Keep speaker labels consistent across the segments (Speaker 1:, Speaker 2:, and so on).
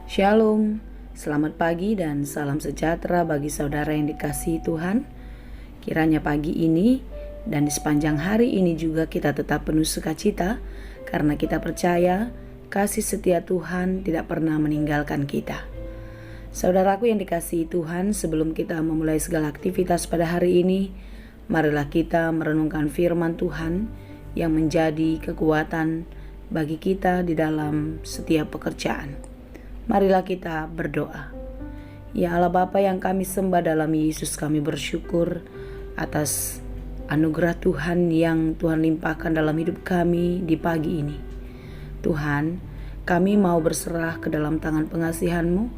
Speaker 1: Shalom, selamat pagi dan salam sejahtera bagi saudara yang dikasihi Tuhan. Kiranya pagi ini dan di sepanjang hari ini juga kita tetap penuh sukacita karena kita percaya kasih setia Tuhan tidak pernah meninggalkan kita. Saudaraku yang dikasihi Tuhan, sebelum kita memulai segala aktivitas pada hari ini, marilah kita merenungkan firman Tuhan yang menjadi kekuatan bagi kita di dalam setiap pekerjaan. Marilah kita berdoa. Ya Allah Bapa yang kami sembah dalam Yesus, kami bersyukur atas anugerah Tuhan yang Tuhan limpahkan dalam hidup kami di pagi ini. Tuhan, kami mau berserah ke dalam tangan pengasihan-Mu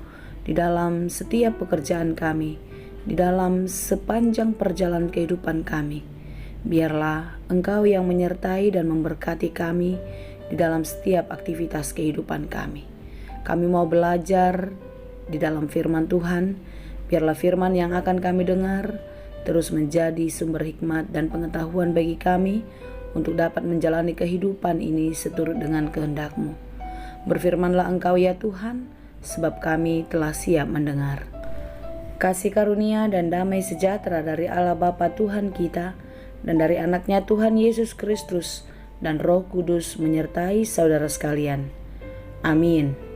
Speaker 1: di dalam setiap pekerjaan kami, di dalam sepanjang perjalanan kehidupan kami. Biarlah Engkau yang menyertai dan memberkati kami di dalam setiap aktivitas kehidupan kami. Kami mau belajar di dalam firman Tuhan. Biarlah firman yang akan kami dengar terus menjadi sumber hikmat dan pengetahuan bagi kami untuk dapat menjalani kehidupan ini seturut dengan kehendak-Mu. Berfirmanlah Engkau ya Tuhan, sebab kami telah siap mendengar. Kasih karunia dan damai sejahtera dari Allah Bapa Tuhan kita dan dari anaknya Tuhan Yesus Kristus dan Roh Kudus menyertai saudara sekalian. Amin.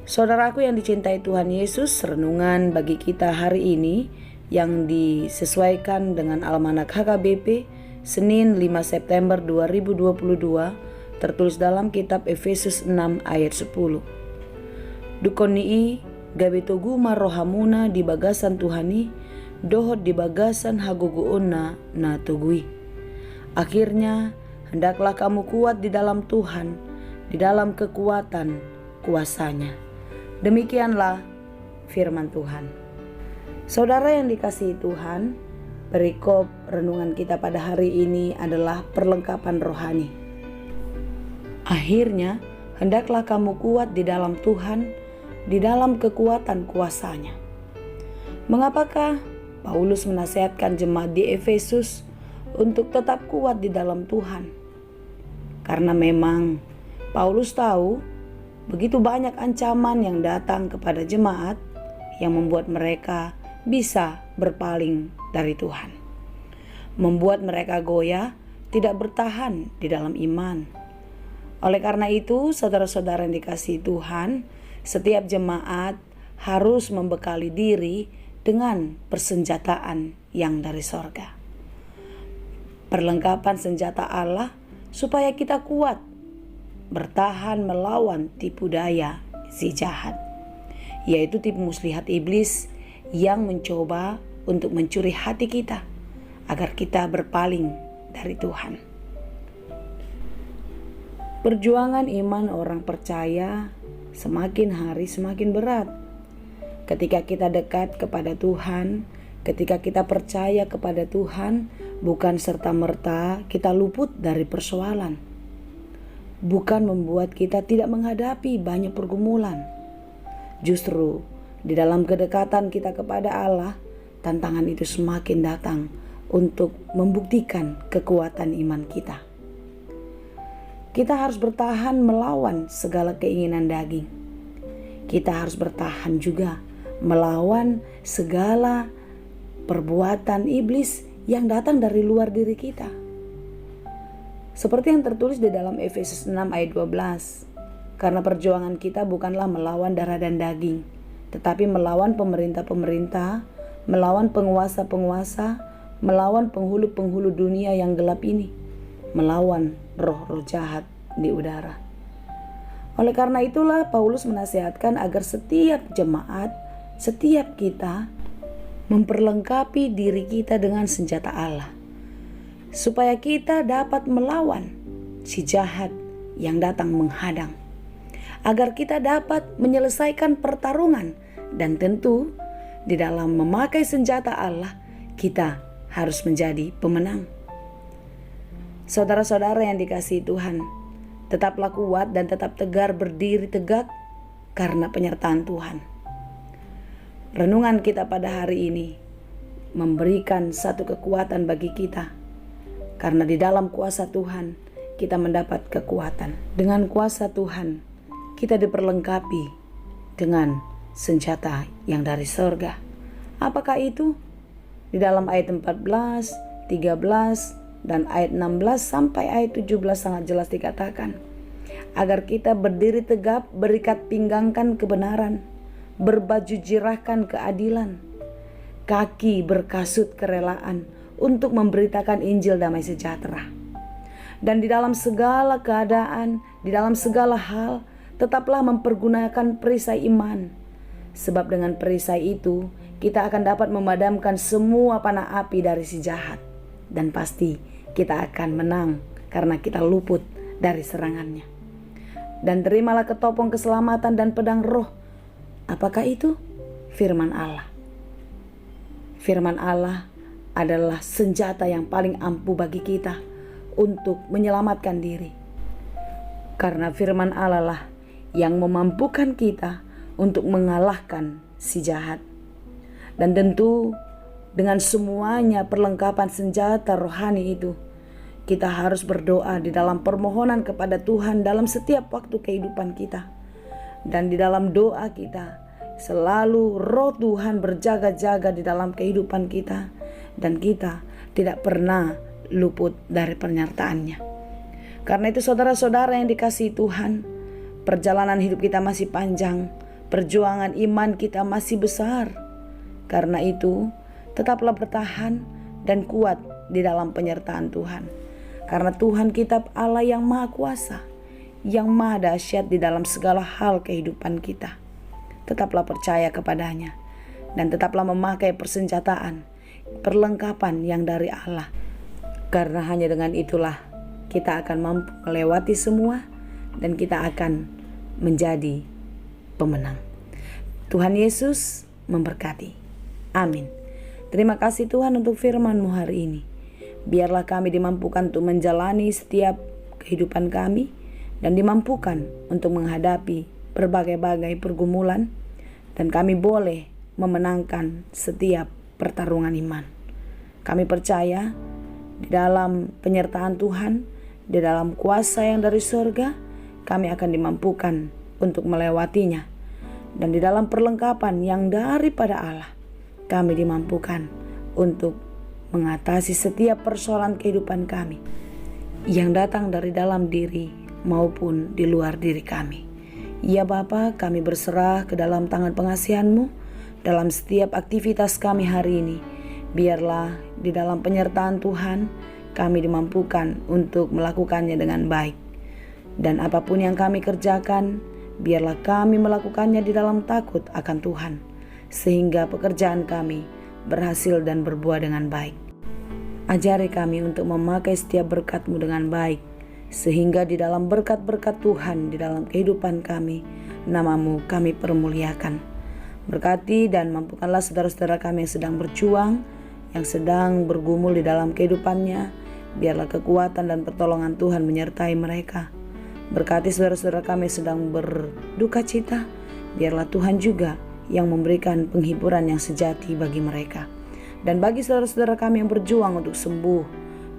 Speaker 1: Saudaraku yang dicintai Tuhan Yesus, renungan bagi kita hari ini yang disesuaikan dengan Almanak HKBP Senin 5 September 2022 tertulis dalam kitab Efesus 6 ayat 10. Dukonii gabetoguma rohamuna di bagasan Tuhani dohot di bagasan haguguuna na tugui. Akhirnya hendaklah kamu kuat di dalam Tuhan, di dalam kekuatan kuasanya. Demikianlah firman Tuhan. Saudara yang dikasihi Tuhan, perikop renungan kita pada hari ini adalah perlengkapan rohani. Akhirnya, hendaklah kamu kuat di dalam Tuhan, di dalam kekuatan kuasanya. Mengapakah Paulus menasihatkan jemaat di Efesus untuk tetap kuat di dalam Tuhan? Karena memang Paulus tahu begitu banyak ancaman yang datang kepada jemaat yang membuat mereka bisa berpaling dari Tuhan. Membuat mereka goyah, tidak bertahan di dalam iman. Oleh karena itu, saudara-saudara yang dikasihi Tuhan, setiap jemaat harus membekali diri dengan persenjataan yang dari sorga. Perlengkapan senjata Allah supaya kita kuat bertahan melawan tipu daya si jahat, yaitu tipu muslihat iblis yang mencoba untuk mencuri hati kita agar kita berpaling dari Tuhan. Perjuangan iman orang percaya semakin hari semakin berat. Ketika kita dekat kepada Tuhan, ketika kita percaya kepada Tuhan, bukan serta-merta kita luput dari persoalan. Bukan membuat kita tidak menghadapi banyak pergumulan. Justru di dalam kedekatan kita kepada Allah, tantangan itu semakin datang untuk membuktikan kekuatan iman kita. Kita harus bertahan melawan segala keinginan daging. Kita harus bertahan juga melawan segala perbuatan iblis yang datang dari luar diri kita. Seperti yang tertulis di dalam Efesus 6 ayat 12. Karena perjuangan kita bukanlah melawan darah dan daging, tetapi melawan pemerintah-pemerintah, melawan penguasa-penguasa, melawan penghulu-penghulu dunia yang gelap ini, melawan roh-roh jahat di udara. Oleh karena itulah Paulus menasihatkan agar setiap jemaat, setiap kita memperlengkapi diri kita dengan senjata Allah, supaya kita dapat melawan si jahat yang datang menghadang, agar kita dapat menyelesaikan pertarungan. Dan tentu di dalam memakai senjata Allah, kita harus menjadi pemenang. Saudara-saudara yang dikasihi Tuhan, tetaplah kuat dan tetap tegar berdiri tegak karena penyertaan Tuhan. Renungan kita pada hari ini memberikan satu kekuatan bagi kita. Karena di dalam kuasa Tuhan kita mendapat kekuatan. Dengan kuasa Tuhan kita diperlengkapi dengan senjata yang dari surga. Apakah itu? Di dalam ayat 14, 13, dan ayat 16 sampai ayat 17 sangat jelas dikatakan, agar kita berdiri tegap, berikat pinggangkan kebenaran, berbaju jirahkan keadilan, kaki berkasut kerelaan untuk memberitakan Injil damai sejahtera. Dan di dalam segala keadaan, di dalam segala hal, tetaplah mempergunakan perisai iman. Sebab dengan perisai itu, kita akan dapat memadamkan semua panah api dari si jahat. Dan pasti kita akan menang karena kita luput dari serangannya. Dan terimalah ketopong keselamatan dan pedang roh. Apakah itu? Firman Allah. Firman Allah adalah senjata yang paling ampuh bagi kita untuk menyelamatkan diri. Karena firman Allah lah yang memampukan kita untuk mengalahkan si jahat. Dan tentu dengan semuanya perlengkapan senjata rohani itu, kita harus berdoa di dalam permohonan kepada Tuhan dalam setiap waktu kehidupan kita. Dan di dalam doa kita, selalu roh Tuhan berjaga-jaga di dalam kehidupan kita. Dan kita tidak pernah luput dari penyertaannya. Karena itu saudara-saudara yang dikasihi Tuhan, perjalanan hidup kita masih panjang, perjuangan iman kita masih besar. Karena itu, tetaplah bertahan dan kuat di dalam penyertaan Tuhan. Karena Tuhan kita Allah yang maha kuasa, yang maha dahsyat di dalam segala hal kehidupan kita. Tetaplah percaya kepadanya dan tetaplah memakai persenjataan, perlengkapan yang dari Allah. Karena hanya dengan itulah kita akan mampu melewati semua dan kita akan menjadi pemenang. Tuhan Yesus memberkati. Amin. Terima kasih Tuhan untuk firman-Mu hari ini. Biarlah kami dimampukan untuk menjalani setiap kehidupan kami dan dimampukan untuk menghadapi berbagai-bagai pergumulan, dan kami boleh memenangkan setiap pertarungan iman. Kami percaya di dalam penyertaan Tuhan, di dalam kuasa yang dari surga, kami akan dimampukan untuk melewatinya. Dan di dalam perlengkapan yang daripada Allah, kami dimampukan untuk mengatasi setiap persoalan kehidupan kami yang datang dari dalam diri maupun di luar diri kami. Ya Bapa, kami berserah ke dalam tangan pengasihan-Mu dalam setiap aktivitas kami hari ini. Biarlah di dalam penyertaan Tuhan kami dimampukan untuk melakukannya dengan baik. Dan apapun yang kami kerjakan, biarlah kami melakukannya di dalam takut akan Tuhan, sehingga pekerjaan kami berhasil dan berbuah dengan baik. Ajari kami untuk memakai setiap berkat-Mu dengan baik, sehingga di dalam berkat-berkat Tuhan di dalam kehidupan kami, nama-Mu kami permuliakan. Berkati dan mampukanlah saudara-saudara kami yang sedang berjuang, yang sedang bergumul di dalam kehidupannya. Biarlah kekuatan dan pertolongan Tuhan menyertai mereka. Berkati saudara-saudara kami yang sedang berduka cita, biarlah Tuhan juga yang memberikan penghiburan yang sejati bagi mereka. Dan bagi saudara-saudara kami yang berjuang untuk sembuh,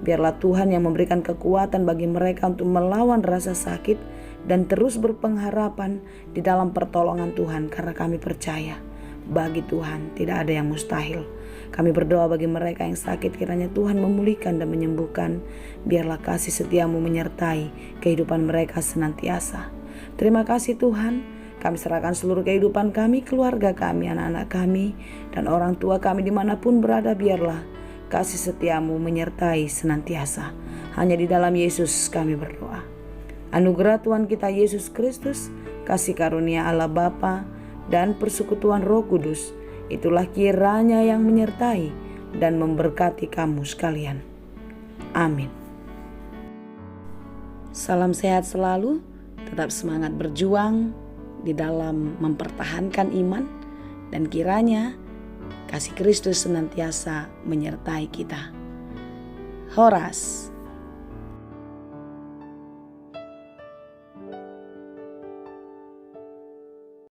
Speaker 1: biarlah Tuhan yang memberikan kekuatan bagi mereka untuk melawan rasa sakit dan terus berpengharapan di dalam pertolongan Tuhan, karena kami percaya bagi Tuhan tidak ada yang mustahil. Kami berdoa bagi mereka yang sakit, kiranya Tuhan memulihkan dan menyembuhkan. Biarlah kasih setia-Mu menyertai kehidupan mereka senantiasa. Terima kasih Tuhan. Kami serahkan seluruh kehidupan kami, keluarga kami, anak-anak kami, dan orang tua kami dimanapun berada. Biarlah kasih setia-Mu menyertai senantiasa. Hanya di dalam Yesus kami berdoa. Anugerah Tuhan kita Yesus Kristus, kasih karunia Allah Bapa, dan persekutuan Roh Kudus, itulah kiranya yang menyertai dan memberkati kamu sekalian. Amin. Salam sehat selalu, tetap semangat berjuang di dalam mempertahankan iman, dan kiranya kasih Kristus senantiasa menyertai kita. Horas.